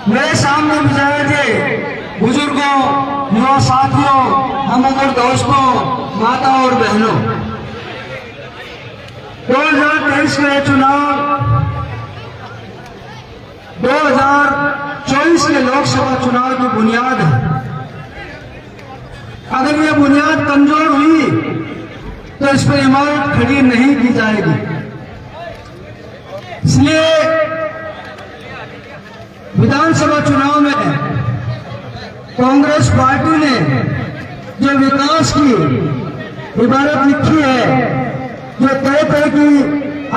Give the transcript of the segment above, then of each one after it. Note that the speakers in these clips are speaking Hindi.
मेरे सामने मुजाहिदे बुजुर्गों, युवा साथियों, हम और दोस्तों, माता और बहनों, 2023 के चुनाव 2024 के लोकसभा चुनाव की बुनियाद है। अगर ये बुनियाद कमजोर हुई तो इस पर इमारत खड़ी नहीं की जाएगी। इसलिए विधानसभा चुनाव में कांग्रेस पार्टी ने जो विकास की इबारत लिखी है, जो तय तय की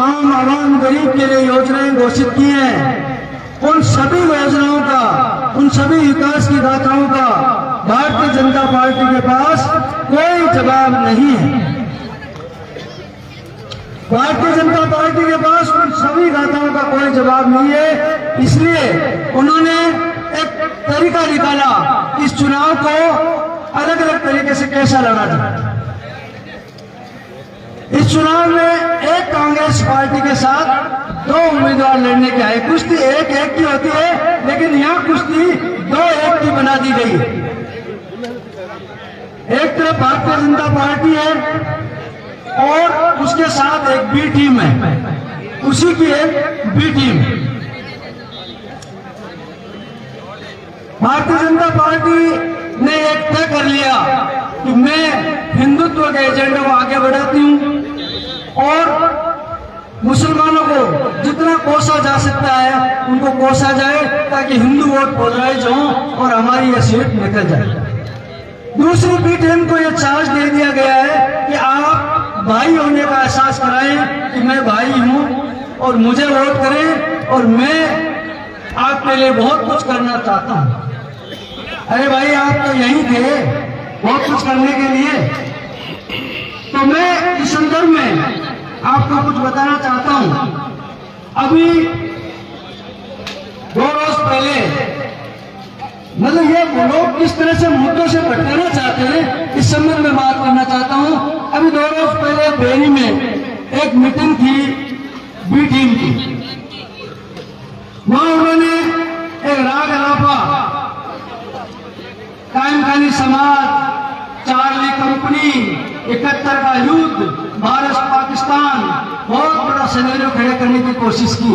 आम आवाम गरीब के लिए योजनाएं घोषित की हैं, उन सभी योजनाओं का, उन सभी विकास की गाथाओं का भारतीय जनता पार्टी के पास कोई जवाब नहीं है। भारतीय जनता पार्टी के पास उन सभी गाथाओं का कोई जवाब नहीं है। इसलिए उन्होंने एक तरीका निकाला इस चुनाव को अलग अलग तरीके से कैसा लड़ा जाए। इस चुनाव में एक कांग्रेस पार्टी के साथ दो उम्मीदवार लड़ने के आए। कुश्ती एक एक की होती है, लेकिन यहाँ कुश्ती दो एक की बना दी गई है। एक तरफ भारतीय जनता पार्टी है और उसके साथ एक बी टीम है, उसी की एक B team. Bharatiya Janata party ने एक तय कर लिया कि मैं हिंदुत्व के एजेंडे को आगे बढ़ाती हूं और मुसलमानों को जितना कोसा जा सकता है उनको कोसा जाए, ताकि हिंदू वोट पोलराइज हो और हमारी यह सीट निकल जाए। दूसरी बी टीम को यह चार्ज दे दिया गया है कि आप भाई होने का एहसास कराएं कि मैं भाई हूं और मुझे वोट करें और मैं आपके लिए बहुत कुछ करना चाहता हूं। अरे भाई, आप तो यही थे बहुत कुछ करने के लिए। तो मैं इस संदर्भ में आपको कुछ बताना चाहता हूं। अभी 2 रोज पहले, मतलब ये लोग किस तरह से मुद्दों से भटकाना चाहते हैं, इस संबंध में बात करना चाहता हूं। अभी 2 रोज पहले बेरी में एक मीटिंग थी बी टीम की। वहां उन्होंने एक राग अलापा, कायम खानी समाज, चार्ली कंपनी, 71 का युद्ध, भारत पाकिस्तान, बहुत बड़ा सिनेरियो खड़े करने की कोशिश की।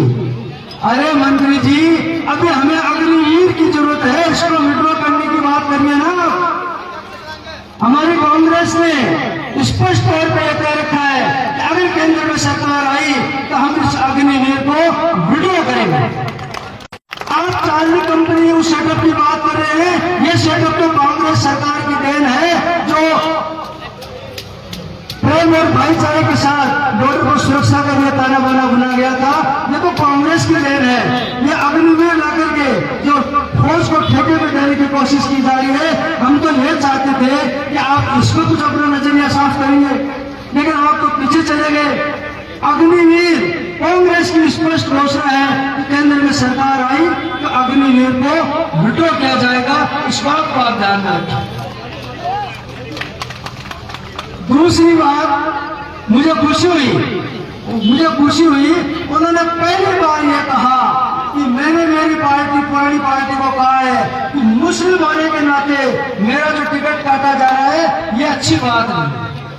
अरे मंत्री जी, अभी हमें अग्निवीर की जरूरत है, इसको विड्रॉ करने की बात करिए ना। हमारी कांग्रेस ने स्पष्ट तौर पर तय रखा है कि अगर केंद्र में सरकार आई तो हम इस अग्निवीर को विड्रॉ करेंगे। आप चार्ली कंपनी उस सेटअप की बात कर रहे हैं, ये सेटअप तो कांग्रेस सरकार की देन है, जो प्रेम और भाईचारे के साथ बॉर्डर को सुरक्षा का लिए ताना बाना बना गया था। ये तो कांग्रेस की देन है। ये अग्निवीर ला करके जो फौज को ठेके में देने की कोशिश की जा रही है, हम तो ये चाहते थे कि आप इसको कुछ अपना नजरिया साफ करेंगे, लेकिन आप तो पीछे चले गए। अग्निवीर कांग्रेस की स्पष्ट घोषणा है कि केंद्र में सरकार आई तो अग्निवीर को विड्रॉ किया जाएगा। इस बात को आप ध्यान में रखें। दूसरी बात, मुझे खुशी हुई, उन्होंने पहली बार यह कहा कि मैंने मेरी पार्टी, पुरानी पार्टी को कहा है कि मुस्लिम होने के नाते मेरा जो टिकट काटा जा रहा है, ये अच्छी बात है।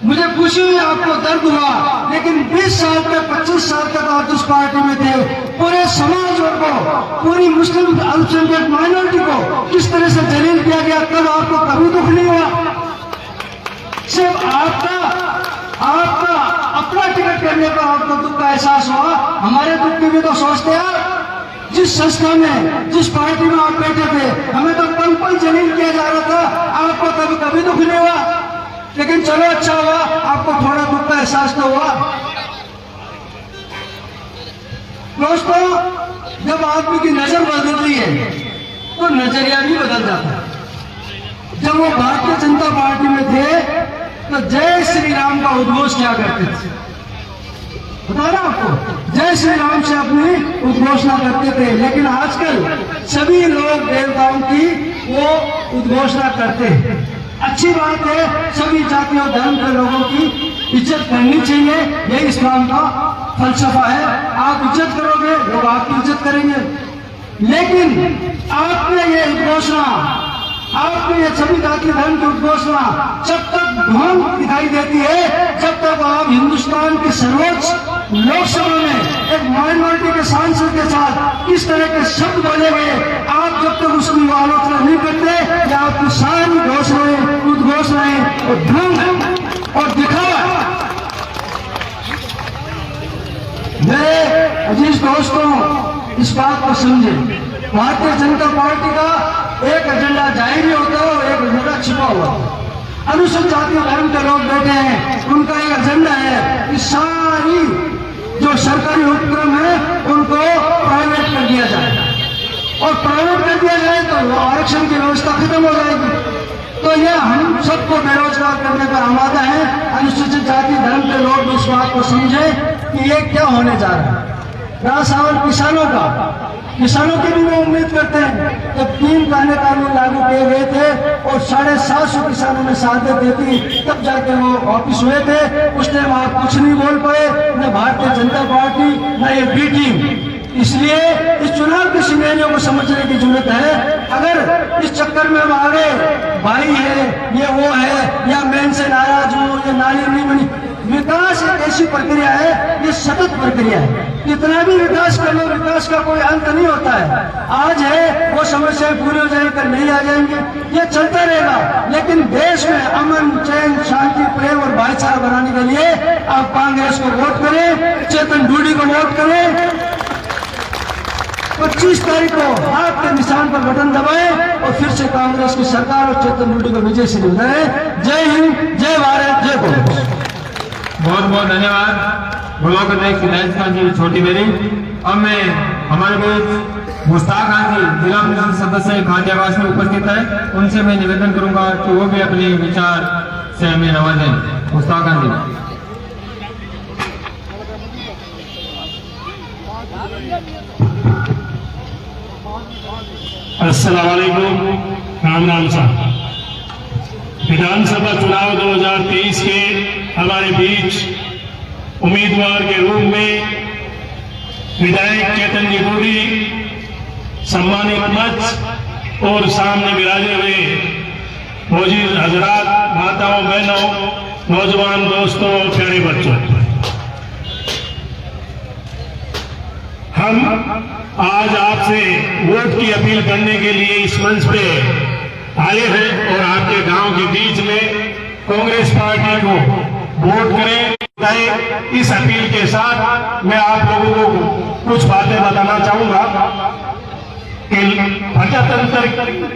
मुझे खुशी हुई, आपको दर्द हुआ, लेकिन 20 साल तक, 25 साल तक आप जिस पार्टी में थे, पूरे समाज को, पूरी मुस्लिम अल्पसंख्यक माइनॉरिटी को किस तरह से जलील किया गया, तब आपको कभी दुख नहीं हुआ। सिर्फ आपका अपना टिकट करने पर आपको दुख का एहसास हुआ। हमारे दुख की भी तो सोचते हैं। जिस संस्था में, जिस पार्टी में आप बैठे थे, हमें तो पल पल जलील किया जा रहा था, आपको कभी दुख नहीं हुआ। लेकिन चलो, अच्छा हुआ, आपको थोड़ा दुख का एहसास तो हुआ। दोस्तों, जब आदमी की नजर बदलती है तो नजरिया भी बदल जाता है। जब वो भारतीय जनता पार्टी में थे तो जय श्री राम का उद्घोष क्या करते थे, बता रहा आपको, जय श्री राम से अपनी उद्घोषणा करते थे। लेकिन आजकल सभी लोग देवताओं की वो उद्घोषणा करते हैं। अच्छी बात है, सभी जाति और धर्म के लोगों की इज्जत करनी चाहिए, यही इस्लाम का फलसफा है। आप इज्जत करोगे, लोग आपकी इज्जत करेंगे। लेकिन आपने ये घोषणा, आपने ये सभी जाति धर्म की उद्घोषणा जब तक ढोंग दिखाई देती है, जब तक आप हिंदुस्तान की सर्वोच्च लोकसभा में एक माइनॉरिटी के सांसद के साथ किस तरह के शब्द बोले गए, आप जब तक उसकी आलोचना नहीं करते, या आपकी सारी घोषणाएं, उद्घोषणाएं और ढोंग और दिखावा। मेरे अजीज दोस्तों, इस बात को समझे, भारतीय जनता पार्टी का एक एजेंडा जाहिर होता है और एक एजेंडा छिपा हुआ है। अनुसूचित जाति धर्म के लोग बैठे हैं, उनका एक एजेंडा है कि सारी जो सरकारी उपक्रम है उनको प्राइवेट कर दिया जाए, और प्राइवेट कर दिया जाए तो आरक्षण की व्यवस्था खत्म हो जाएगी। तो यह हम सबको बेरोजगार करने पर आमादा है। अनुसूचित जाति धर्म के लोग इस बात को समझे कि ये क्या होने जा रहा है। रहा सवाल किसानों का, किसानों की भी वो उम्मीद करते हैं। जब 3 कानून लागू किए गए थे और 750 किसानों ने साथ देती, तब जाके वो वापिस हुए थे। उस टाइम आप कुछ नहीं बोल पाए, न भारतीय जनता पार्टी न ये बी टीम। इसलिए इस चुनाव के सिनेरियो को समझने की जरूरत है। अगर इस चक्कर में हम आगे भाई है, ये वो है, या मैं इनसे नाराज हूँ, ये नाली नहीं बनी, विकास एक ऐसी प्रक्रिया है, ये सतत प्रक्रिया है। कितना भी विकास कर लो, विकास का कोई अंत नहीं होता है। आज है वो समस्याएं पूरी हो जाएंगी, कल नहीं आ जाएंगी, ये चलता रहेगा। लेकिन देश में अमन, चैन, शांति, प्रेम और भाईचारा बनाने के लिए आप कांग्रेस को वोट करें, चेतन डूडी को वोट करें। 25 तारीख को हाथ के निशान पर बटन दबाएं और फिर से कांग्रेस की सरकार और चेतन डूडी को विजय से बनाएं। जय हिंद, जय भारत, जय कांग्रेस। बहुत बहुत धन्यवाद ब्लॉक अध्यक्ष हिदायत खान जी छोटी बेरी। अब मैं हमारे बीच मुश्ताक खान जी जिला परिषद सदस्य खाद्य आवास में उपस्थित है, उनसे मैं निवेदन करूंगा कि वो भी अपने विचार से हमें नवाजें। मुश्ताक खान जी। अस्सलाम वालेकुम, राम राम साहब। विधानसभा चुनाव 2023 के हमारे बीच उम्मीदवार के रूप में विधायक चेतन जी डूडी, सम्मानित मंच और सामने विराजे हुए मौजूद हजरात, माताओं, बहनों, नौजवान दोस्तों, प्यारे बच्चों, हम आज आपसे वोट की अपील करने के लिए इस मंच पे आए हैं और आपके गांव के बीच में कांग्रेस पार्टी को वोट करें। इस अपील के साथ मैं आप लोगों को कुछ बातें बताना चाहूंगा कि प्रजातंत्र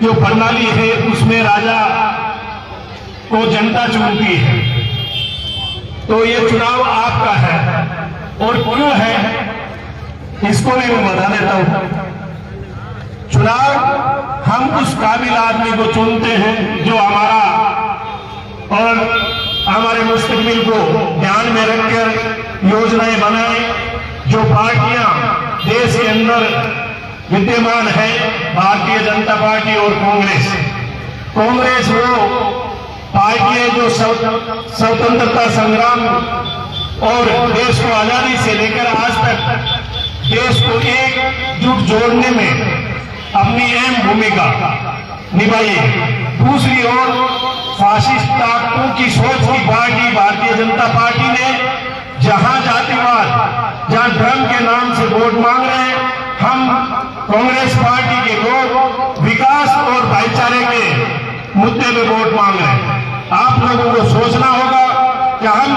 जो प्रणाली है उसमें राजा को जनता चुनती है, तो ये चुनाव आपका है। और क्यों है इसको भी मैं बता देता हूं। चुनाव हम उस काबिल आदमी को चुनते हैं जो हमारा और हमारे मुस्तकबिल को ध्यान में रखकर योजनाएं बनाए। जो पार्टियां देश के अंदर विद्यमान है, भारतीय जनता पार्टी और कांग्रेस वो पार्टी है जो स्वतंत्रता संग्राम और देश को आजादी से लेकर आज तक देश को एकजुट जोड़ने में अपनी अहम भूमिका निभाई है। दूसरी ओर फासिस्ट ताकतों की सोच की पार्टी भारतीय जनता पार्टी ने जहां जातिवाद, जहां धर्म के नाम से वोट मांग रहे हैं, हम कांग्रेस पार्टी के लोग विकास और भाईचारे के मुद्दे पे वोट मांग रहे हैं। आप लोगों को सोचना होगा कि हम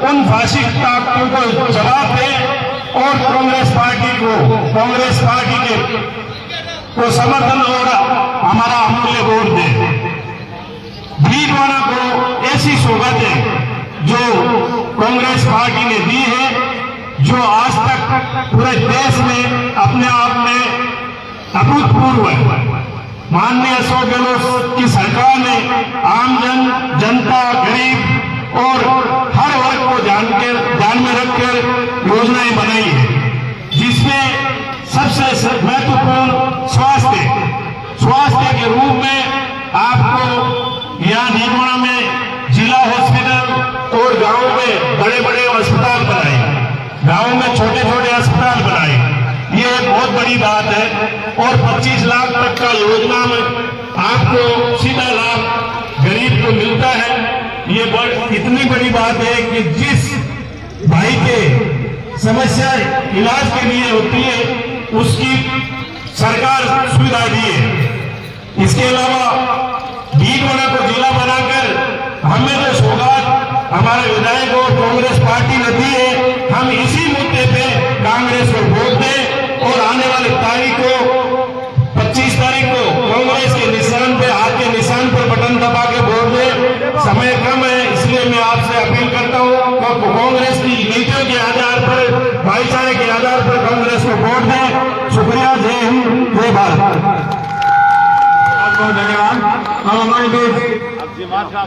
उन फासिस्ट ताकतों को जवाब दें और कांग्रेस पार्टी को समर्थन और हमारा अमूल्य वोट दे। भीलवाड़ा को ऐसी सौगातें जो कांग्रेस पार्टी ने दी है, जो आज तक पूरे देश में अपने आप में अभूतपूर्व है। माननीय अशोक गहलोत की सरकार ने आम जनता, गरीब और हर वर्ग को ध्यान में रखकर योजनाएं बनाई है, जिसमें सबसे महत्वपूर्ण स्वास्थ्य के रूप में आपको यहाँ भीलवाड़ा में जिला हॉस्पिटल और गांव में बड़े बड़े अस्पताल बनाए, गांव में छोटे छोटे अस्पताल बनाए। ये एक बहुत बड़ी बात है और 25 लाख तक का योजना में आपको सीधा लाभ गरीब को मिलता है। ये इतनी बड़ी बात है कि जिस भाई के समस्या इलाज के लिए होती है उसकी सरकार सुविधा दी है। इसके अलावा भीलवाड़ा को जिला बनाकर हमें जो सौगात हमारे विधायक और कांग्रेस पार्टी ने दी है, हम इसी मुद्दे पे कांग्रेस को वोट दें और आने वाली तारीख को 25 तारीख को कांग्रेस के निशान पे, हाथ के निशान पर बटन दबा के वोट दें। समय कम है, इसलिए मैं आपसे अपील करता हूँ कि कांग्रेस की नीतियों के आधार पर, भाईचारे के आधार पर कांग्रेस को वोट दें। शुक्रिया। जय हिंद, जय भारत। बहुत बहुत धन्यवाद। अब हमारे बीच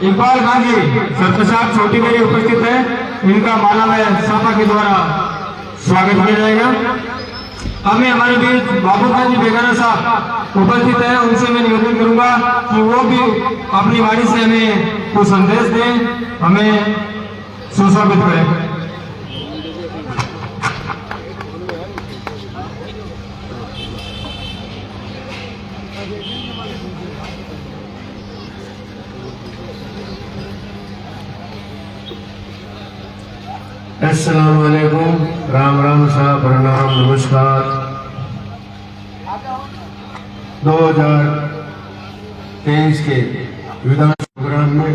इकबाल खान जी सरप्रसाद छोटी मेरी उपस्थित है, इनका माला में सपा के द्वारा स्वागत किया जाएगा। हमें हमारे बीच बाबू खान जी बेगाना साहब उपस्थित है, उनसे मैं निवेदन करूंगा कि वो भी अपनी वाणी से हमें कुछ संदेश दें, हमें सुशोभित करें। अस्सलाम वालेकुम, राम राम साहब, प्रणाम, नमस्कार। 2023 के विधान प्रोग्राम में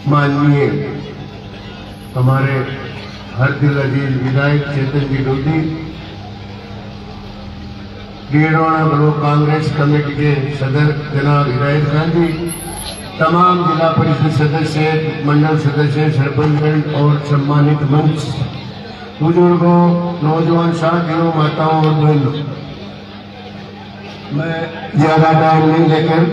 माननीय हमारे हर दिल अजीज विधायक चेतन जी डोडी, भीलवाड़ा ब्लॉक कांग्रेस कमेटी के सदर जनाब हिदायत खान जी, तमाम जिला परिषद सदस्य, मंडल सदस्य, सरपंच और सम्मानित मंच, बुजुर्गों, नौजवान साथियों, माताओं और बहनों, मैं ज्यादा टाइम नहीं लेकर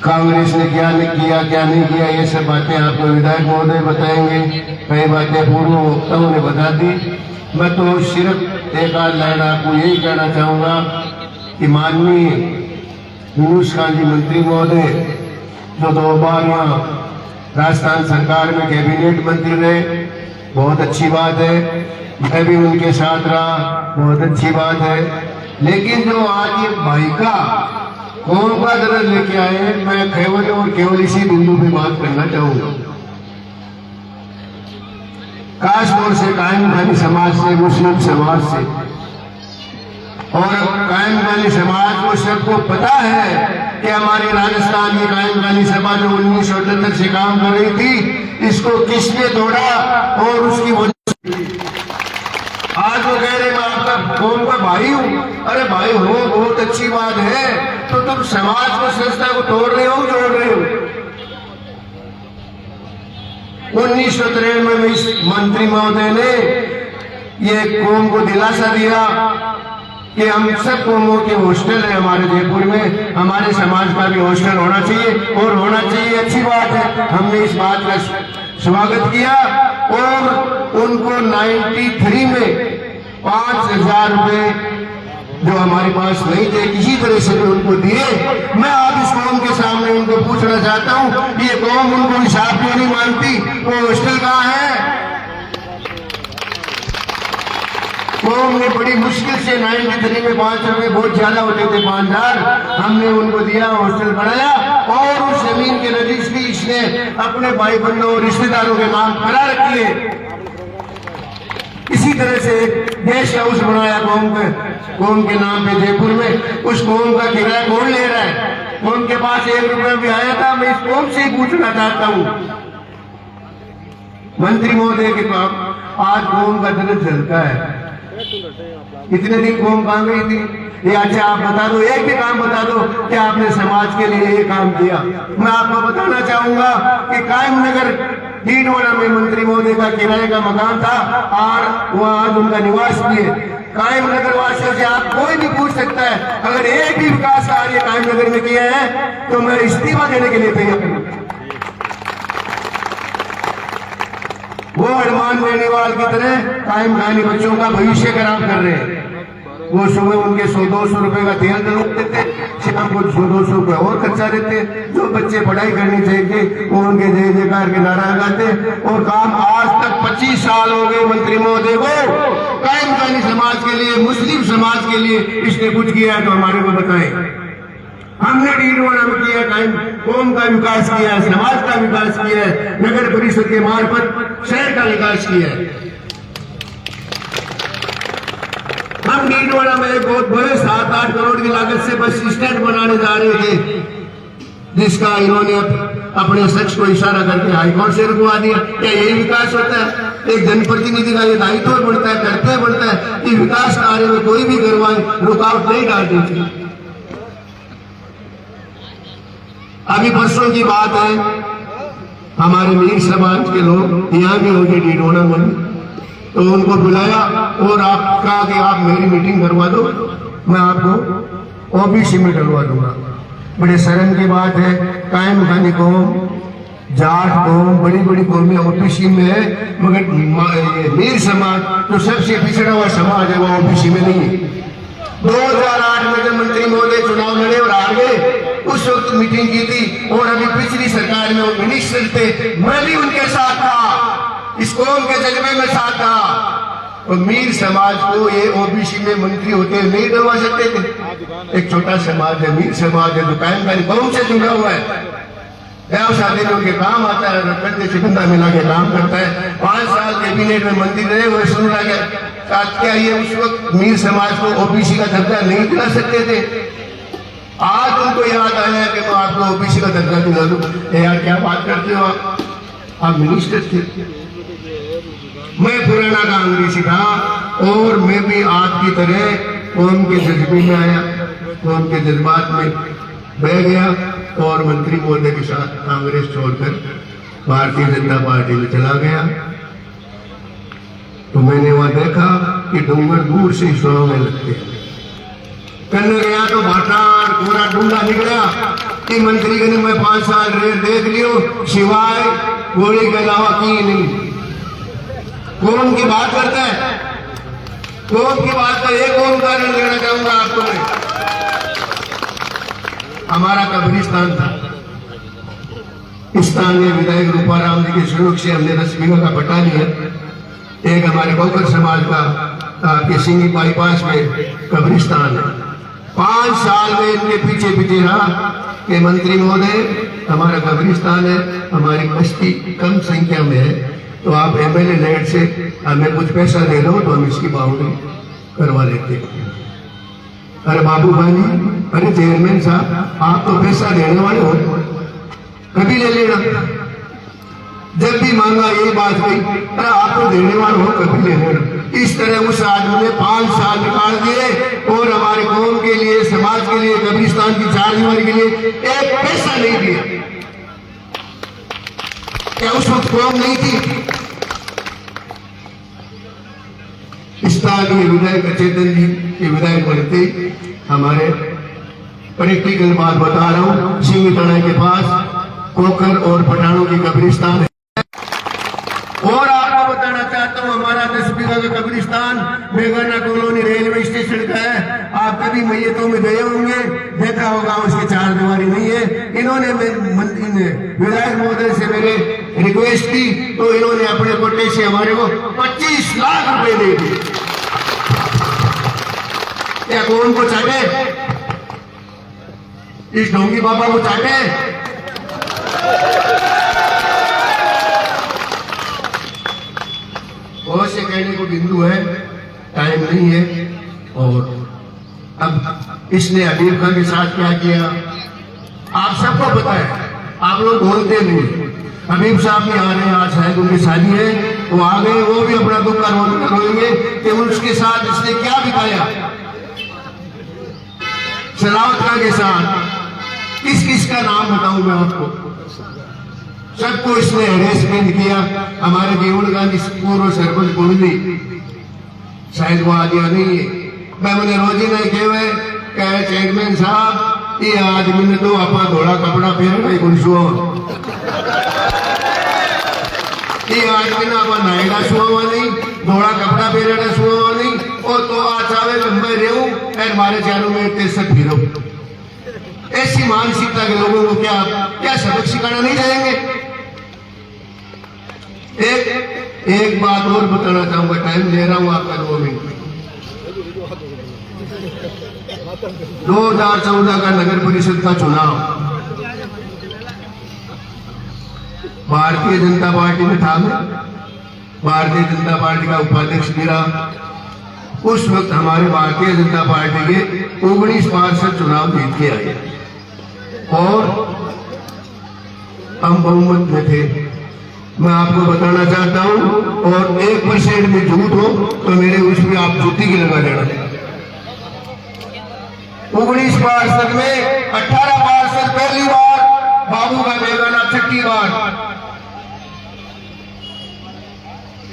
कांग्रेस ने क्या नहीं किया, क्या नहीं किया, ये सब बातें आपको विधायक महोदय बताएंगे। कई बातें पूर्व वक्ताओं ने बता दी। मैं तो सिर्फ एक आध लाइन आपको यही कहना चाहूंगा कि माननीय यूनुस खान जी मंत्री महोदय जो 2 बार यहाँ राजस्थान सरकार में कैबिनेट मंत्री रहे, बहुत अच्छी बात है। मैं भी उनके साथ रहा, बहुत अच्छी बात है। लेकिन जो आज ये भाई का कौन का दर्द लेके आए, मैं केवल और केवल इसी बिंदु पे बात करना चाहूंगा। खासतौर से कायम खानी समाज से, मुस्लिम समाज से, और कायम खानी समाज को सबको पता है कि हमारी राजस्थान की कायम खानी सभा जो 1978 से काम कर रही थी, इसको किसने तोड़ा और उसकी वजह आज वो कह रहे मैं आपका कौन का भाई हूँ। अरे भाई हो, बहुत अच्छी बात है, तो तुम समाज को, संस्था को तोड़ रहे हो, जोड़ रहे हो। 1993 में इस मंत्री महोदय ने ये कौम को दिलासा दिया कि हम सब कौमों के हॉस्टल है हमारे जयपुर में, हमारे समाज का भी हॉस्टल होना चाहिए और होना चाहिए, अच्छी बात है। हमने इस बात का स्वागत किया और उनको 93 में 5,000 रुपए जो हमारे पास नहीं थे, किसी तरह से भी उनको दिए। मैं आज इस कौम के सामने उनको पूछना चाहता हूँ, ये कौम उनको हिसाब क्यों नहीं मानती? वो हॉस्टल कहाँ है? कौम ने बड़ी मुश्किल से 93 में 5 रुपए बहुत ज्यादा होते थे, 5,000 हमने उनको दिया, हॉस्टल बनाया और उस जमीन के रजिस्ट्री इसने अपने भाई बंधुओं और रिश्तेदारों के नाम करा रखी है। इसी तरह से गेस्ट हाउस बनाया कौम के नाम पे जयपुर में। उस कौम का किराया कौन ले रहा है? कौम के पास 1 रुपया भी आया था? मैं इस कौम से ही पूछना चाहता हूँ मंत्री महोदय के पास। आज कौम का दर्द चलता है। इतने दिन कौम कहाँ गई थी? ये अच्छा आप बता दो, एक भी काम बता दो कि आपने समाज के लिए ये काम किया। मैं आपको बताना चाहूंगा कि कायम नगर भीलवाड़ा में मंत्री महोदय का किराए का मकान था और वहाँ आज उनका निवास भी है। कायम नगर वासियों से आप कोई भी पूछ सकता है, अगर एक भी विकास कार्य कायम नगर में किया है तो मैं इस्तीफा देने के लिए तैयार हूँ। वो हनुमान बेनीवाल की तरह कायम खानी बच्चों का भविष्य खराब कर रहे हैं। वो सुबह उनके 100-200 रुपए का तेल डलवाते थे, शाम को 100-200 रुपए और खर्चा देते। जो बच्चे पढ़ाई करनी चाहिए वो उनके जय जयकार के नारा लगाते। और काम आज तक 25 साल हो गए मंत्री महोदय को, कायमखानी समाज के लिए, मुस्लिम समाज के लिए इसने कुछ किया है तो हमारे को बताएं। हमने डीडवाना में किया, कायम कौम का विकास किया है, समाज का विकास किया है, नगर परिषद के मार्फत शहर का विकास किया है। हम डीडवाना में एक बहुत बड़े 7-8 करोड़ की लागत से बस स्टैंड बनाने जा रहे थे, जिसका इन्होंने अपने शख्स को इशारा करके हाईकोर्ट से रुकवा दिया। क्या यही विकास होता है? एक जनप्रतिनिधि का ये दायित्व बढ़ता है, कर्तव्य बढ़ता है कि विकास कार्य में कोई भी करवाए, रुकावट नहीं डालनी चाहिए। अभी परसों की बात है, हमारे मीर समाज के लोग यहाँ भी होंगे डीडवाना में, तो उनको बुलाया और आप कहा कि आप मेरी मीटिंग करवा दो, मैं आपको ओबीसी में डलवा दूंगा। बड़े शर्म की बात है, कायम खानी कौम, जाट कौम, बड़ी बड़ी कौमें ओबीसी में है, मगर मीर समाज जो सबसे पिछड़ा हुआ समाज है वो ओबीसी में नहीं है। 2008 में जब मंत्री महोदय चुनाव लड़े और हार गए, उस वक्त मीटिंग की थी। और अभी पिछली सरकार में वो मिनिस्टर थे, मैं भी उनके साथ था, इस कौम के जज्बे में साथ था। और मीर समाज को ये ओबीसी में मंत्री होते नहीं डलवा सकते थे। एक छोटा समाज है, मीर समाज है, जो कायमखानी कौम से जुड़ा हुआ है, व्यवसाय देने उनके काम आता है, कंधे से कंधा मिला के काम करता है। 5 साल कैबिनेट में मंत्री रहे, वो सुन रहा है क्या ये उस वक्त मीर समाज को ओबीसी का दर्जा नहीं दिला सकते थे? आज उनको याद आया कि मैं आपको ओबीसी का दर्जा दिला दूं। यार क्या बात करते हो आप मिनिस्टर थे। मैं पुराना कांग्रेसी था और मैं भी आपकी तरह कौम के जज्बे में आया, कौम के जज्बात में बह गया और मंत्री महोदय के साथ कांग्रेस छोड़कर भारतीय जनता पार्टी में चला गया। तो मैंने वहां देखा कि डूंगर दूर से सुनाव में लगते हैं। कल गया तो भाटार पूरा डूंगा निकला कि मंत्री ने मैं 5 साल रेट देख लियो, सिवाय गोली के अलावा की नहीं। कौन की बात करता है? कौन की बात का एक और उदाहरण देना चाहूंगा आपको मैं। हमारा कब्रिस्तान था, स्थानीय विधायक रूपाराम जी के सहयोग से हमने 10 बीघा का पट्टा लिया। एक हमारे बौकर समाज का सिंगी बाईपास में कब्रिस्तान है। 5 साल में इनके पीछे पीछे रहा कि मंत्री महोदय हमारा कब्रिस्तान है, हमारी बस्ती कम संख्या में है, तो आप एमएलए लेट से हमें कुछ पैसा दे दो तो हम इसकी बाउंड्री करवा लेते हैं। अरे बाबू भाई, अरे चेयरमैन साहब, आप तो पैसा देने वाले हो, कभी ले लेना। जब भी मांगा यही बात हुई, अरे आप तो देने वाले हो, कभी ले लेना। इस तरह उस आदमी ने 5 साल निकाल दिए और हमारे कौम के लिए, समाज के लिए, कब्रिस्तान की 4 दीवारी के लिए एक पैसा नहीं दिया। क्या उस वक्त कौम नहीं थी? स्थानीय विधायक चेतन जी के विधायक बनते हमारे प्रैक्टिकल बात बता रहा हूं, सिंगी तड़ा के पास कोकर और पठानों की कब्रिस्तान है। और आपको बताना चाहता हूं, हमारा 10 बीघा का कब्रिस्तान बेगाना कॉलोनी रेलवे स्टेशन का है। आप कभी मैयतों में गए होंगे, देखा होगा, उसकी 4 दीवारी नहीं है। इन्होंने विधायक महोदय से मेरे रिक्वेस्ट की तो इन्होंने अपने कोटे से हमारे को 25 लाख रुपए दे दिए। क्या कौन को चाटे? इस ढोंगी बाबा को चाटे? बहुत से कहने को बिंदु है, टाइम नहीं है। और अब इसने हबीब खान के साथ क्या किया आप सबको पता है, आप लोग बोलते नहीं। हबीब साहब भी आ रहे हैं, आज शायद उनकी शादी है, वो आ गए, वो भी अपना दुख का रोएंगे कि उसके साथ इसने क्या दिखाया। सलावत खान के साथ किस किस का नाम बताऊं मैं आपको? सबको इसने हेरेसमेंट किया। हमारे जीवन गांधी पूर्व सरपंच कुंडली, शायद वो आदिया नहीं है, मैं मुझे रोजी नहीं कहे कहे चेयरमैन साहब, ये आदमी ने तो अपना धोड़ा कपड़ा पहन गई गुलसुआ, ये आदमी ने अपना नायडा सुआ नहीं, धोड़ा कपड़ा पहनना सुआ नहीं, और तो आचावे लंबे रेव है हमारे चारों में तेज से फिरो। ऐसी मानसिकता के लोगों को क्या सबक सिखाना नहीं जाएंगे। एक बात और बताना चाहूंगा, टाइम ले रहा हूं आपका 2 मिनट। 2014 का नगर परिषद का चुनाव भारतीय जनता पार्टी में था। मैं भारतीय जनता पार्टी का उपाध्यक्ष भी रहा। उस वक्त हमारे भारतीय जनता पार्टी के 19 पार्षद चुनाव जीत के आए और हम बहुमत में थे। मैं आपको बताना चाहता हूं, और 1% में झूठ हो तो मेरे उसमें आप जूती की लगा देना। 19 पार्षद में 18 पार्षद पहली बार, बाबू का बेगाना 6ठी बार।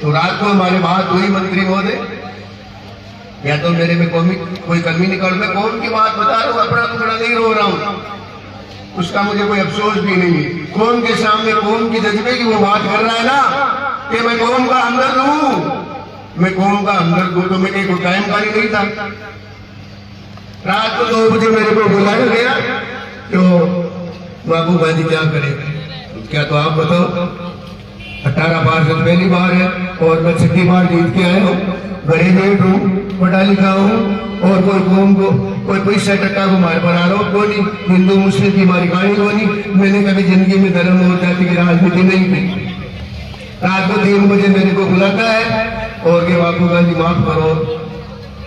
तो रात को हमारे बात हुई मंत्री महोदय, या तो मेरे में कोई कमी निकाल, मैं कौन की बात बता रहा हूं, अपना टुकड़ा नहीं रो रहा हूं, उसका मुझे कोई अफसोस भी नहीं है। कौन के सामने कौन की जज्बे की वो बात कर रहा है ना कि मैं कौन का हमदर्द हूं। मैं कौन का हमदर्द हूं तो मैं कोई टाइम कारी नहीं था। रात को 2 बजे मेरे को बुलाया गया, तो बाबू गांधी क्या करे, क्या तो आप बताओ। 18 पार्षद पहली बार है और मैं 6ठी बार जीत के आया हूँ। ग्रेजुएट हूँ, पढ़ा लिखा हूँ, और कोई कौम को कोई पैसा टक्का को मार पर आरोप को नहीं, हिंदू मुस्लिम की हमारी कहानी को नहीं। मैंने कभी जिंदगी में धर्म और जाति की राजनीति नहीं की। रात को 3 बजे मेरे को बुलाता है और के बापू गांधी माफ करो,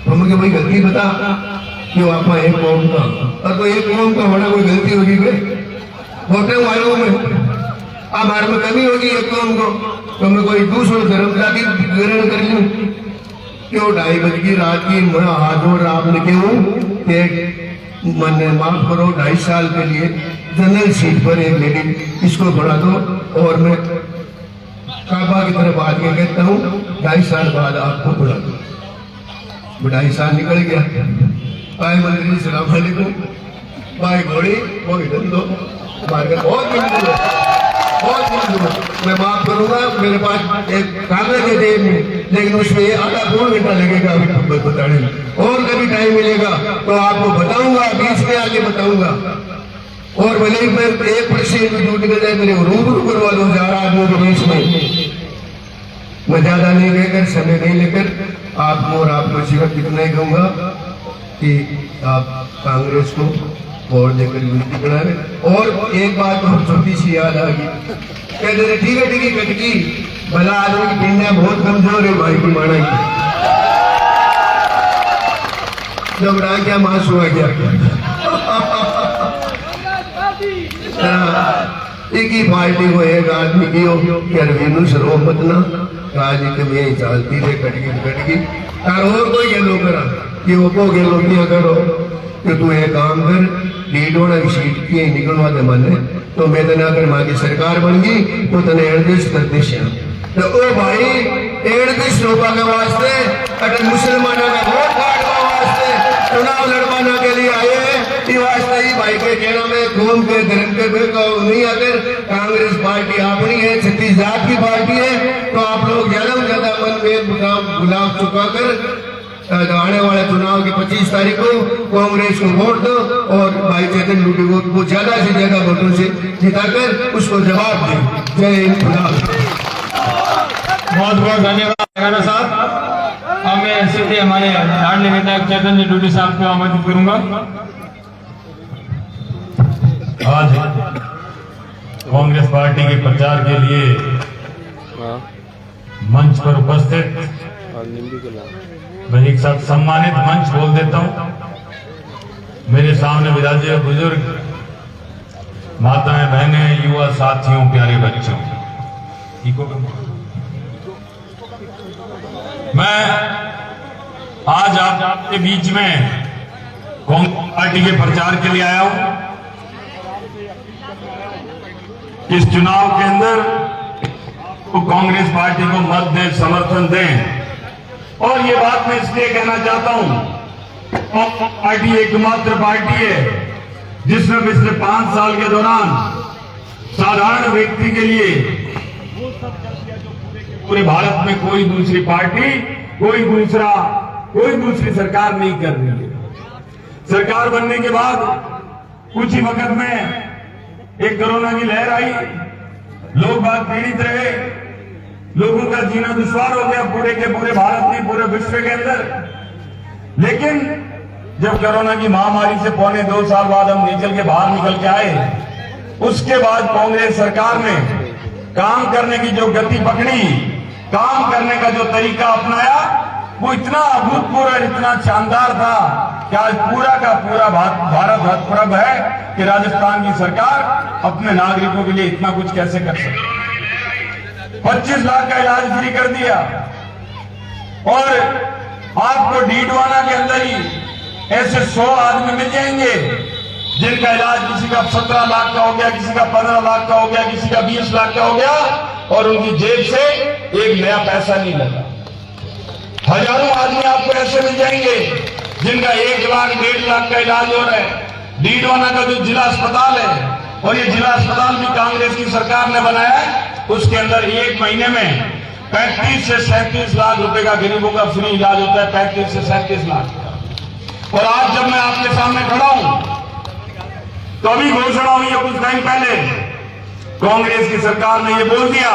तो मुझे कोई गलती बता कि आप एक कौम का, और तो एक कौम का होना कोई गलती होगी वोटे मालूम है। हमारे में कमी होगी एक कौम को, तो मैं कोई दूसरे धर्म जाति ग्रहण कर लूं क्यों। 2:30 बजे की रात की हाथ जोड़ आपने क्यों मन माफ करो, 2.5 साल के लिए जनरल सीट पर एक लेडी इसको बढ़ा दो, और मैं काबा की तरफ आ के कहता हूँ 2.5 साल बाद आपको बढ़ा दो। 2.5 साल निकल गया। भाई मंत्री सलाम वालेकुम, भाई घोड़ी वो इधर दो, हमारे बहुत मंजूर है, बहुत मंजूर। मैं माफ करूंगा, मेरे पास एक कागज है देर में, लेकिन उसमें आधा पौन घंटा लगेगा अभी बताने में। और कभी टाइम मिलेगा तो आपको बताऊंगा, बीच में आके बताऊंगा। और भले ही मैं 1% भी झूठ निकल जाए, मेरे रूबरू करवा दो 4 आदमियों के बीच में। मैं ज्यादा नहीं लेकर, समय नहीं लेकर आपको और आपको सिर्फ इतना ही कहूंगा कि आप कांग्रेस को वोट देकर विनती करावे। और एक बात बहुत छोटी सी याद आ गई, कहते थे ठीक है कटकी, भला आदमी की पिंडिया बहुत कमजोर है भाई की माना की, जब रहा क्या मांस हुआ क्या। एक ही पार्टी को एक आदमी की हो सरो मत ना राजी के में चलती थे कटकी और कोई गेलो करा कि वो गेलो क्या करो कि तू एक काम कर, लीडोना की सीट की निकलवा दे माने, तो मैं तेने अगर माँ की सरकार बन गई तो तेने एडजस्ट कर दे। तो ओ भाई एडजस्ट होगा के वास्ते, अगर मुसलमानों का वोट काटवा वास्ते चुनाव लड़वाने के लिए आए हैं, वास्ते ही भाई के कहना में कौम के धर्म के नहीं। अगर कांग्रेस पार्टी अपनी है, 36 जात की पार्टी है, तो आप लोग ज्यादा से ज्यादा मन में गुलाब चुका कर आने वाले चुनाव की 25 तारीख को कांग्रेस को वोट दो, और भाई चेतन लूटी को ज्यादा से ज्यादा वोटों से जिताकर उसको जवाब दें। जय हिंद। बहुत बहुत धन्यवाद साहब। अब मैं सीधे हमारे लाडले नेता चेतन लूटी साहब को आमंत्रित करूंगा। आज कांग्रेस पार्टी के प्रचार के लिए मंच पर उपस्थित मैं एक साथ सम्मानित मंच बोल देता हूं। मेरे सामने विराजे बुजुर्ग, माताएं, बहनें, युवा साथियों, प्यारे बच्चों, मैं आज आपके बीच में कांग्रेस पार्टी के प्रचार के लिए आया हूं। इस चुनाव के अंदर तो कांग्रेस पार्टी को मत दें, समर्थन दें। और ये बात मैं इसलिए कहना चाहता हूं, पार्टी एकमात्र पार्टी है जिसमें पिछले 5 साल के दौरान साधारण व्यक्ति के लिए पूरे भारत में कोई दूसरी पार्टी, कोई दूसरी सरकार नहीं कर रही है। सरकार बनने के बाद कुछ ही वक्त में एक कोरोना की लहर आई, लोग बात पीड़ित रहे, लोगों का जीना दुश्वार हो गया पूरे के पूरे भारत में, पूरे विश्व के अंदर। लेकिन जब कोरोना की महामारी से 2.25 साल बाद हम निकल के बाहर निकल के आए, उसके बाद कांग्रेस सरकार ने काम करने की जो गति पकड़ी, काम करने का जो तरीका अपनाया, वो इतना अभूतपूर्व, इतना शानदार था कि आज पूरा का पूरा भारत हतप्रभ है कि राजस्थान की सरकार अपने नागरिकों के लिए इतना कुछ कैसे कर सकती। 25 लाख का इलाज फ्री कर दिया और आपको डीडवाना के अंदर ही ऐसे 100 आदमी मिल जाएंगे जिनका इलाज किसी का 17 लाख का हो गया, किसी का 15 लाख का हो गया, किसी का 20 लाख का हो गया और उनकी जेब से एक नया पैसा नहीं लगा। हजारों आदमी आपको ऐसे मिल जाएंगे जिनका 1 लाख 1.5 लाख का इलाज हो रहा है। डीडवाना का जो जिला अस्पताल है, और ये जिला अस्पताल भी कांग्रेस की सरकार ने बनाया है, उसके अंदर एक महीने में 35 से 37 लाख रुपए का गरीबों का फ्री इलाज होता है, 35 से 37 लाख का। और आज जब मैं आपके सामने खड़ा हूं तो अभी घोषणा हुई है कुछ टाइम पहले, कांग्रेस की सरकार ने ये बोल दिया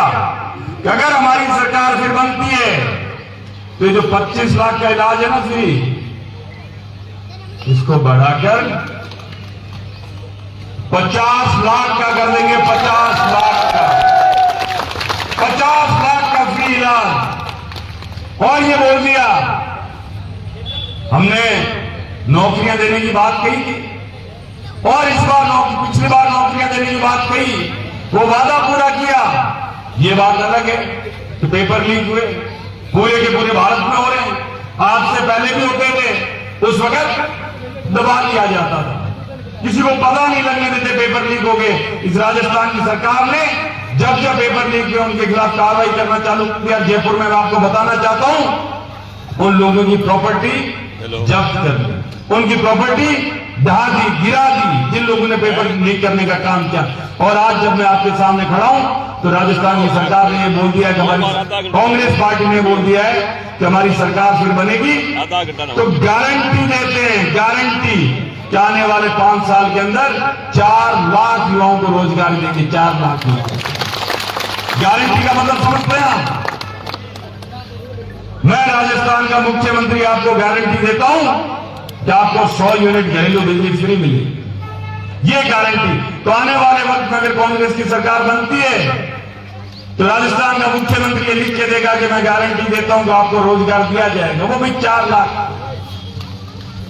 कि अगर हमारी सरकार फिर बनती है तो जो 25 लाख का इलाज है ना फ्री, इसको बढ़ाकर 50 लाख का कर देंगे। 50 लाख का, 50 लाख का फ्री इलाज। और ये बोल दिया, हमने नौकरियां देने की बात कही थी और इस बार पिछली बार नौकरियां देने की बात कही, वो वादा पूरा किया। ये बात अलग है कि पेपर लीक हुए, पूरे के पूरे भारत में हो रहे हैं, आज से पहले भी होते थे, उस वक्त दबा दिया जाता था, किसी को पता नहीं लगने देते पेपर लीक हो गए। इस राजस्थान की सरकार ने जब जब पेपर लीक हुए उनके खिलाफ कार्रवाई करना चालू किया। जयपुर में मैं आपको बताना चाहता हूं, उन लोगों की प्रॉपर्टी जब्त कर दी, उनकी प्रॉपर्टी ढहा दी, गिरा दी, जिन लोगों ने पेपर लीक करने का काम किया। और आज जब मैं आपके सामने खड़ा हूं तो राजस्थान की सरकार ने ये बोल दिया कि हमारी कांग्रेस पार्टी ने बोल दिया है कि हमारी सरकार फिर बनेगी तो गारंटी देते हैं, गारंटी कि आने वाले 5 साल के अंदर 4 लाख युवाओं को रोजगार देंगे। 4 लाख गारंटी का मतलब समझते हैं आप? मैं राजस्थान का मुख्यमंत्री आपको गारंटी देता हूं कि आपको 100 यूनिट घरेलू बिजली फ्री मिलेगी, ये गारंटी। तो आने वाले वक्त में अगर कांग्रेस की सरकार बनती है तो राजस्थान का मुख्यमंत्री ये लिख के देगा कि मैं गारंटी देता हूं कि आपको रोजगार दिया जाएगा, वो भी 4 लाख।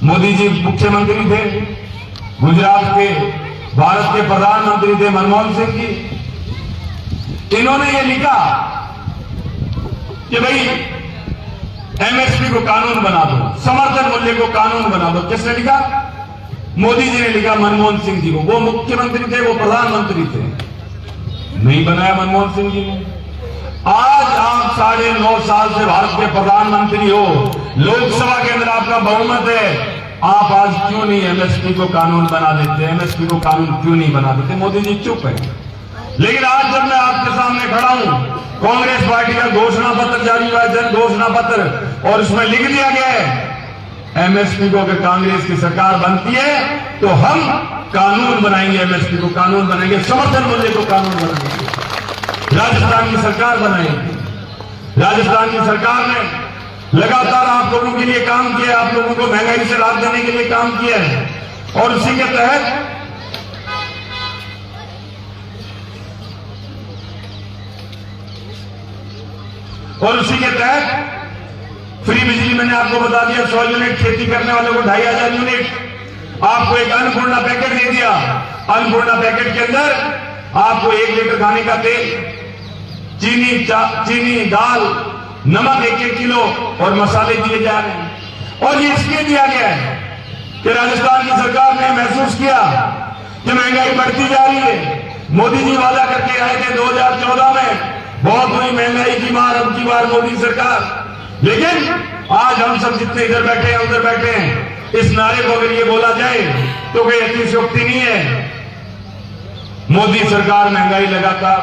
मोदी जी मुख्यमंत्री थे, गुजरात के भारत के प्रधानमंत्री थे मनमोहन सिंह जी, इन्होंने ये लिखा कि भाई एमएसपी को कानून बना दो, समर्थन मूल्य को कानून बना दो। किसने लिखा? मोदी जी ने लिखा, मनमोहन सिंह जी को। वो मुख्यमंत्री थे, वो प्रधानमंत्री थे, नहीं बनाया मनमोहन सिंह जी ने। आज आप 9.5 साल से भारत के प्रधानमंत्री हो, लोकसभा के अंदर आपका बहुमत है, आप आज क्यों नहीं एमएसपी को कानून बना देते? एमएसपी को कानून क्यों नहीं बना देते? मोदी जी चुप है। लेकिन आज जब मैं आपके सामने खड़ा हूं, कांग्रेस पार्टी का घोषणा पत्र जारी हुआ है, जन घोषणा पत्र, और उसमें लिख दिया गया है एमएसपी को अगर कांग्रेस की सरकार बनती है तो हम कानून बनाएंगे, एमएसपी को कानून बनाएंगे, समर्थन मूल्य को कानून बनाएंगे। राजस्थान की सरकार बनाएगी। राजस्थान की सरकार ने लगातार आप लोगों के लिए काम किया, आप लोगों को महंगाई से राहत देने के लिए काम किया है, और उसी के तहत फ्री बिजली मैंने आपको बता दिया, 100 यूनिट, खेती करने वालों को 2500 यूनिट। आपको एक अन्नपूर्णा पैकेट दे दिया, अन्नपूर्णा पैकेट के अंदर आपको 1 लीटर खाने का तेल, चीनी, दाल, नमक 1-1 किलो और मसाले दिए जा रहे हैं। और ये इसलिए दिया गया है कि राजस्थान की सरकार ने महसूस किया कि महंगाई बढ़ती जा रही है। मोदी जी वादा करके आए थे 2014 में, बहुत हुई महंगाई की मार, अब की बार मोदी सरकार। लेकिन आज हम सब जितने इधर बैठे हैं उधर बैठे हैं, इस नारे को अगर ये बोला जाए तो कोई अतिशयोक्ति नहीं है। मोदी सरकार महंगाई लगातार,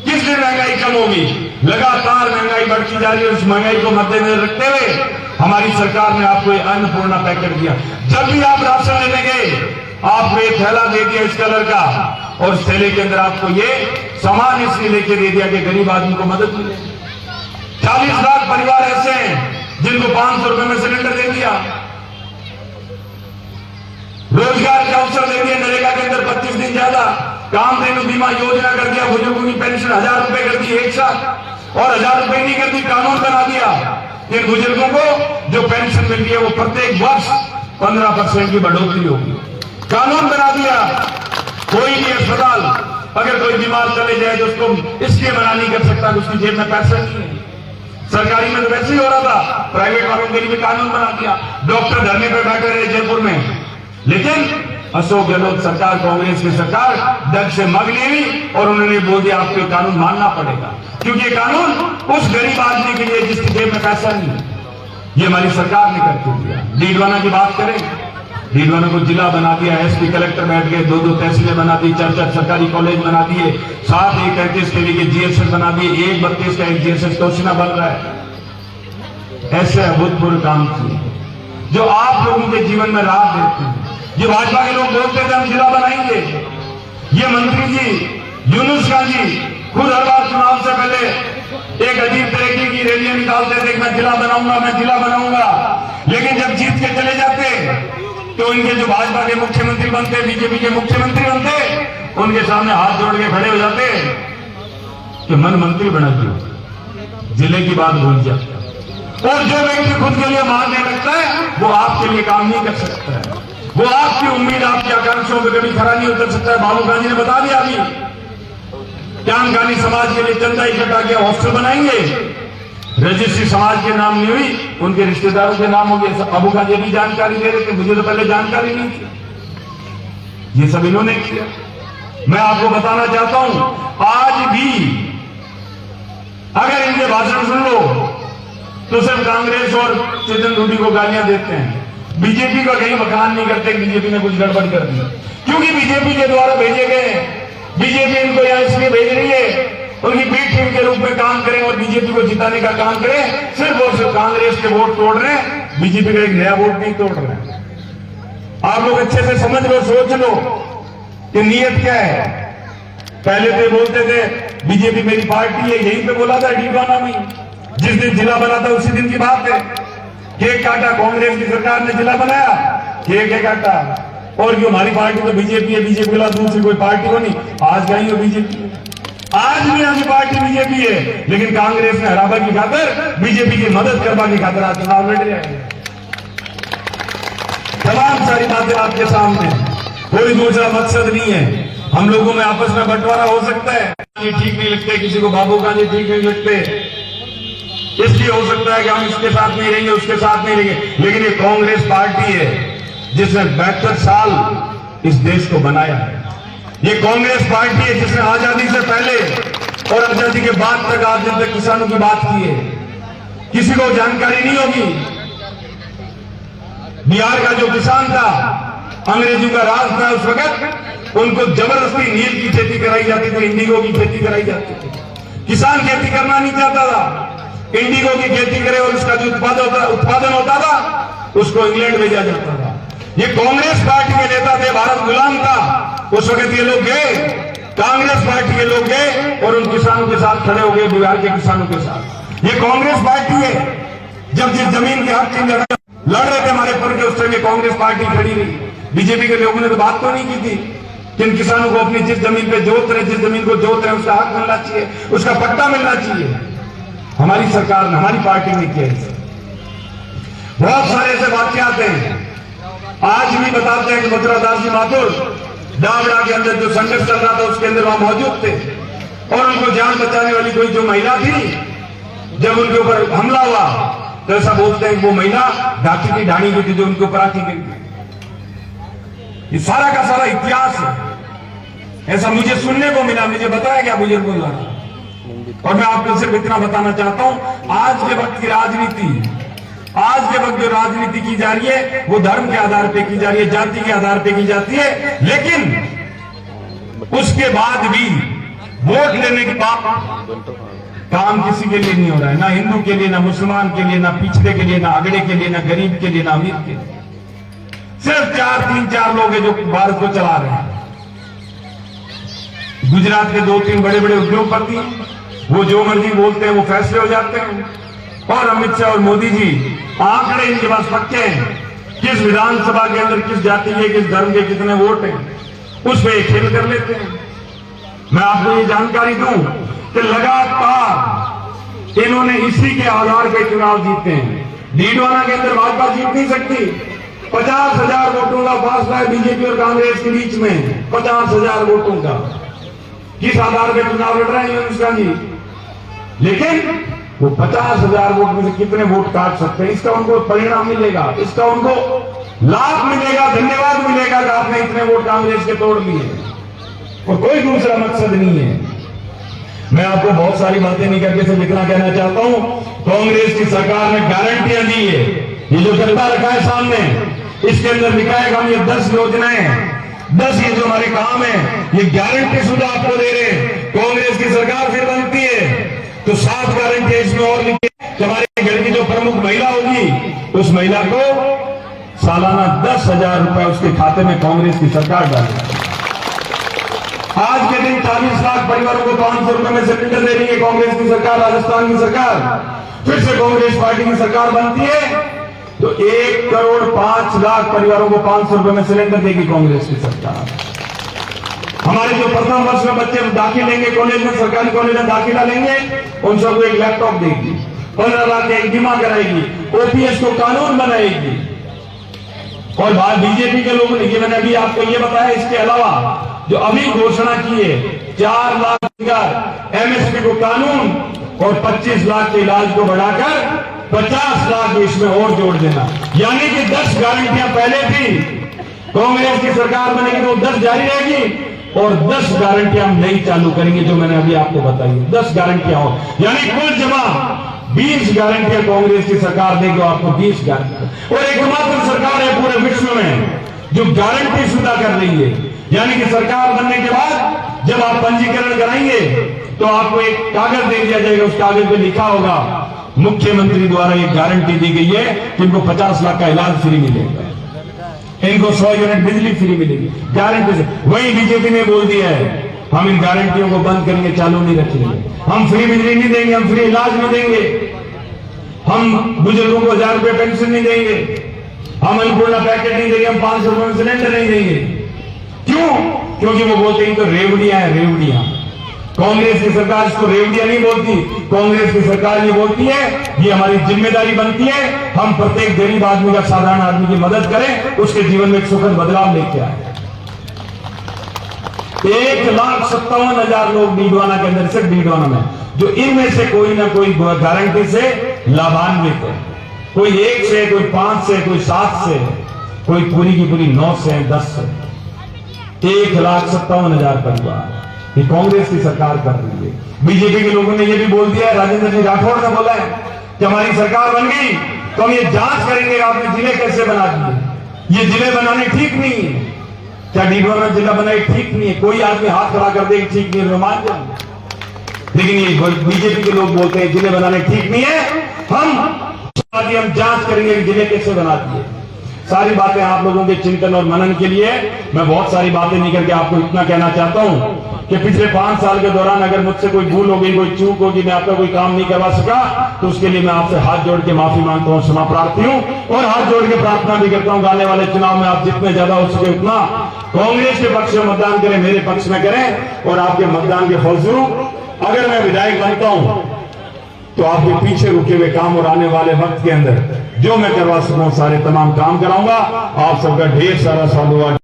किस दिन महंगाई कम होगी? लगातार महंगाई बढ़ती जा रही है। उस महंगाई को मद्देनजर रखते हुए हमारी सरकार ने आपको ये अन्नपूर्णा पैकेट दिया। जब भी आप राशन लेने गए आपको ये थैला दे दिया इस कलर का, और इस थैले के अंदर आपको ये सामान इसलिए लेके दे दिया कि गरीब आदमी को मदद मिले। 40 लाख परिवार ऐसे हैं जिनको 500 रुपए में सिलेंडर दे दिया। रोजगार के अवसर दे दिए, नरेगा के अंदर 25 दिन ज्यादा कामधेनु बीमा योजना कर दिया, बुजुर्गों की पेंशन 1000 रुपए कर दी एक साथ, और 1000 रुपए नहीं कर दी, कानून बना दिया इन बुजुर्गों को जो पेंशन मिल रही है वो प्रत्येक वर्ष 15% की बढ़ोतरी होगी। कानून बना दिया, कोई भी अस्पताल अगर कोई बीमार चले जाए तो उसको इसलिए मना नहीं कर सकता कि उसकी जेब में पैसा नहीं है। सरकारी में तो वैसे ही हो रहा था, प्राइवेट वालों के लिए भी कानून बना दिया। डॉक्टर धरने पर बैठे रहे जयपुर में, लेकिन अशोक गहलोत सरकार, कांग्रेस की सरकार डग से मग ली और उन्होंने बोल दिया आपको कानून मानना पड़ेगा, क्योंकि ये कानून उस गरीब आदमी के लिए जिसकी जेब में पैसा नहीं है। ये हमारी सरकार ने करके दिया। डीडवाना की बात करें, डीडवाना को जिला बना दिया, एसपी कलेक्टर बैठ गए, 2-2 तहसीलें बना दी, 4-4 सरकारी कॉलेज बना दिए, 7 एक 33 के लिए जीएसएस बना दिए, 1 32 का एक जीएसएस तोशिना बन रहा है। ऐसे अभूतपूर्व काम किए जो आप लोगों के जीवन में राहत देते हैं। ये भाजपा के लोग बोलते थे हम जिला बनाएंगे, ये मंत्री जी यूनुस खान जी खुद हर बार चुनाव से पहले एक अजीब तरीके की रैलियां निकालते थे कि मैं जिला बनाऊंगा, मैं जिला बनाऊंगा, लेकिन जब जीत के चले जाते तो इनके जो भाजपा के मुख्यमंत्री बनते, बीजेपी के मुख्यमंत्री बनते, उनके सामने हाथ जोड़ के खड़े हो जाते कि मन मंत्री बना दियो, जिले की बात भूल जाते। और जो व्यक्ति खुद के लिए मानने लगता है वो आपके लिए काम नहीं कर सकता है, वो आपकी उम्मीद, आपकी आकांक्षाओं पर कभी खरा नहीं उतर सकता है। बाबू गांधी ने बता दिया अभी, ज्ञान गांधी समाज के लिए चंदा इकट्ठा किया, हॉस्टल बनाएंगे, रजिस्ट्री समाज के नाम नहीं हुई, उनके रिश्तेदारों के नाम हो गए। बाबू गांधी भी जानकारी दे रहे थे, मुझे तो पहले जानकारी नहीं थी, ये सब इन्होंने किया। मैं आपको बताना चाहता हूं, आज भी अगर इनके भाषण सुन लो तो सिर्फ कांग्रेस और चेतन रूडी को गालियां देते हैं, बीजेपी का कहीं बखान नहीं करते कि बीजेपी ने कुछ गड़बड़ कर दी, क्योंकि बीजेपी के द्वारा भेजे गए, बीजेपी इनको यहां इसलिए भेज रही है उनकी बी टीम के रूप में काम करें और बीजेपी को जिताने का काम करें। सिर्फ और सिर्फ कांग्रेस के वोट तोड़ रहे हैं, बीजेपी का एक नया वोट नहीं तोड़ रहे हैं। आप लोग अच्छे से समझ लो, सोच लो कि नीयत क्या है। पहले तो बोलते थे बीजेपी मेरी पार्टी है, यहीं पे बोला था डीडवाना में, जिस दिन जिला बना था उसी दिन की बात है। केक काटा, कांग्रेस की सरकार ने जिला बनाया, केक काटा, और जो हमारी पार्टी तो बीजेपी है, बीजेपी के अलावा दूसरी कोई पार्टी को नहीं। आज गई हो बीजेपी, आज भी हमारी पार्टी बीजेपी है, लेकिन कांग्रेस ने हराबा की खातर, बीजेपी की मदद करवा की खातर आज चुनाव लड़ रहे हैं। तमाम सारी बातें आपके सामने, कोई दूसरा मकसद नहीं है। हम लोगों में आपस में बंटवारा हो सकता है, ठीक नहीं लगते किसी को, बाबू गांधी ठीक नहीं लगते, इसलिए हो सकता है कि हम इसके साथ नहीं रहेंगे, उसके साथ नहीं रहेंगे, लेकिन ये कांग्रेस पार्टी है जिसने 72 साल इस देश को बनाया है। ये कांग्रेस पार्टी है जिसने आजादी से पहले और आजादी के बाद तक आज दिन तक किसानों की बात की है। किसी को जानकारी नहीं होगी, बिहार का जो किसान था, अंग्रेजों का राज था उस वक्त, उनको जबरदस्ती नील की खेती कराई जाती थी, इंडिगो की खेती कराई जाती थी। किसान खेती करना नहीं चाहता था, इंडिगो की खेती करे और उसका जो उत्पादन होता था उसको इंग्लैंड भेजा जाता था। ये कांग्रेस पार्टी के नेता थे, भारत गुलाम था उस वक्त, ये लोग गए, कांग्रेस पार्टी के लोग गए और उन किसानों के साथ खड़े हो गए, बिहार के किसानों के साथ। ये कांग्रेस पार्टी है, जब जिस जमीन के हक की लड़ रहे थे हमारे पर के, उस समय कांग्रेस पार्टी खड़ी रही। बीजेपी के लोगों ने तो बात तो नहीं की थी कि इन किसानों को अपनी जिस जमीन पे जोत रहे, जिस जमीन को जोत रहे उसका हक मिलना चाहिए, उसका पट्टा मिलना चाहिए। हमारी सरकार ने, हमारी पार्टी ने किया है। बहुत सारे ऐसे वाक्यात हैं, आज भी बताते हैं कि मथुरा दास जी माथुर डाबड़ा के अंदर जो संघर्ष चल रहा था उसके अंदर वहां मौजूद थे, और उनको जान बचाने वाली कोई जो महिला थी, जब उनके ऊपर हमला हुआ तो ऐसा बोलते हैं कि वो महिला ढाकी की ढाणी की थी जो उनके ऊपर आती गई। ये सारा का सारा इतिहास है, ऐसा मुझे सुनने को मिला, मुझे बताया गया बुजुर्गों द्वारा। और मैं आपको सिर्फ इतना बताना चाहता हूं, आज के वक्त की राजनीति, आज के वक्त जो राजनीति की जा रही है वो धर्म के आधार पे की जा रही है, जाति के आधार पे की जाती है, लेकिन उसके बाद भी वोट लेने के बाद काम किसी के लिए नहीं हो रहा है, ना हिंदू के लिए, ना मुसलमान के लिए, ना पिछड़े के लिए, ना अगड़े के लिए, ना गरीब के लिए, ना अमीर के लिए। सिर्फ 3-4 लोग हैं जो भारत को चला रहे हैं। गुजरात के 2-3 बड़े बड़े उद्योगपति, वो जो मर्जी बोलते हैं, वो फैसले हो जाते हैं। और अमित शाह और मोदी जी आंकड़े इनके पास पक्के हैं, किस विधानसभा के अंदर किस जाति के, किस धर्म के कितने वोट हैं, उस पर खेल कर लेते हैं। मैं आपको ये जानकारी दूं कि लगातार इन्होंने इसी के आधार पर चुनाव जीते हैं। डीडवाना के अंदर भाजपा जीत नहीं सकती। 50,000 वोटों का फासला है बीजेपी और कांग्रेस के बीच में, 50,000 वोटों का। किस आधार पर चुनाव लड़ रहे हैं यूनुस खान जी? लेकिन वो 50,000 वोट में से कितने वोट काट सकते हैं, इसका उनको परिणाम मिलेगा, इसका उनको लाभ मिलेगा, धन्यवाद मिलेगा कि आपने इतने वोट कांग्रेस के तोड़ लिए, और कोई दूसरा मकसद नहीं है। मैं आपको बहुत सारी बातें नहीं करके सिर्फ इतना कहना चाहता हूं, कांग्रेस की सरकार ने गारंटियां दी है। ये जो डब्बा रखा है सामने, इसके अंदर लिखा है कि हम ये 10 योजनाएं, 10 ये जो हमारे काम है, ये गारंटी शुदा आपको दे रहे हैं। कांग्रेस की सरकार फिर बनती है तो 7 गारंटी इसमें और लिखी कि हमारे घर की जो प्रमुख महिला होगी, उस महिला को सालाना 10,000 रुपए उसके खाते में कांग्रेस की सरकार डालेगी। आज के दिन 40 लाख परिवारों को 500 रुपए में सिलेंडर दे रही है कांग्रेस की सरकार, राजस्थान की सरकार। फिर से कांग्रेस पार्टी की सरकार बनती है तो 1,05,00,000 परिवारों को 500 रुपए में सिलेंडर देगी कांग्रेस की सरकार। हमारे जो प्रथम वर्ष में बच्चे दाखिल लेंगे कॉलेज में, सरकारी कॉलेज में दाखिला लेंगे, उन सबको एक लैपटॉप देगी, 15 लाख एक बीमा कराएगी, ओपीएस को कानून बनाएगी। और बाद बीजेपी के लोगों ने, ये मैंने अभी आपको ये बताया, इसके अलावा जो अभी घोषणा की है 4 लाख एमएसपी को कानून और 25 लाख के इलाज को बढ़ाकर 50 लाख इसमें और जोड़ देना, यानी कि 10 गारंटियां पहले थी। कांग्रेस की सरकार बनेगी तो 10 जारी रहेगी और 10 गारंटियां हम नई चालू करेंगे जो मैंने अभी आपको बताई, 10 गारंटियां हो, यानी कुल जमा 20 गारंटियां कांग्रेस की सरकार देगी आपको, 20 गारंटी। और एकमात्र सरकार है पूरे विश्व में जो गारंटी शुदा कर रही है, यानी कि सरकार बनने के बाद जब आप पंजीकरण कराएंगे तो आपको एक कागज दे दिया जाएगा, उस कागज पे लिखा होगा मुख्यमंत्री द्वारा ये गारंटी दी गई है कि इनको 50 लाख का इलाज फ्री मिलेगा, इनको 100 यूनिट बिजली फ्री मिलेगी, गारंटी से। वही बीजेपी ने बोल दिया है हम इन गारंटियों को बंद करेंगे, चालू नहीं रखेंगे, हम फ्री बिजली नहीं देंगे, हम फ्री इलाज नहीं देंगे, हम बुजुर्गों को 1000 रुपये पेंशन नहीं देंगे, हम अन्नपूर्णा पैकेट नहीं देंगे, हम 500 रुपये में सिलेंडर नहीं देंगे। क्यों? क्योंकि वो बोलते हैं तो रेवड़ियां है, रेवड़ियां। कांग्रेस की सरकार इसको रेवड़ियां नहीं बोलती, कांग्रेस की सरकार ये बोलती है ये हमारी जिम्मेदारी बनती है, हम प्रत्येक गरीब आदमी का, साधारण आदमी की मदद करें, उसके जीवन में एक सुखद बदलाव लेके आए। 1,57,000 लोग डीडवाना के अंदर, सिर्फ डीडवाना में, जो इनमें से कोई ना कोई गारंटी से लाभान्वित है, कोई 1 से, कोई 5 से, कोई 7 से, कोई पूरी की पूरी 9 से, 10 से। 1,57,000 परिवार ये कांग्रेस की सरकार कर रही है। बीजेपी के लोगों ने ये भी बोल दिया है, राजेंद्र जी राठौड़ ने बोला है कि हमारी सरकार बन गई तो हम ये जांच करेंगे आपने जिले कैसे बना दिए, ये जिले बनाने ठीक नहीं है। क्या डीडवाना जिला बनाए ठीक नहीं है? कोई आदमी हाथ खड़ा कर दे ठीक नहीं है, मान जाए, लेकिन ये बीजेपी के लोग बोलते हैं जिले बनाने ठीक नहीं है, हम जांच करेंगे कि जिले कैसे बना दिए। सारी बातें आप लोगों के चिंतन और मनन के लिए, मैं बहुत सारी बातें नहीं करके आपको इतना कहना चाहता हूं कि पिछले 5 साल के दौरान अगर मुझसे कोई भूल हो गई, कोई चूक होगी, मैं आपका कोई काम नहीं करवा सका, तो उसके लिए मैं आपसे हाथ जोड़ के माफी मांगता हूं, क्षमा प्रार्थी हूं, और हाथ जोड़ के प्रार्थना भी करता हूं आने वाले चुनाव में आप जितने ज्यादा हो सके उतना कांग्रेस के पक्ष में मतदान करें, मेरे पक्ष में करें, और आपके मतदान के फलस्वरूप अगर मैं विधायक बनता हूं तो आपके पीछे रुके हुए काम और आने वाले वक्त के अंदर जो मैं करवा सकूं सारे तमाम काम कराऊंगा। आप सबका ढेर सारा साधुवाद।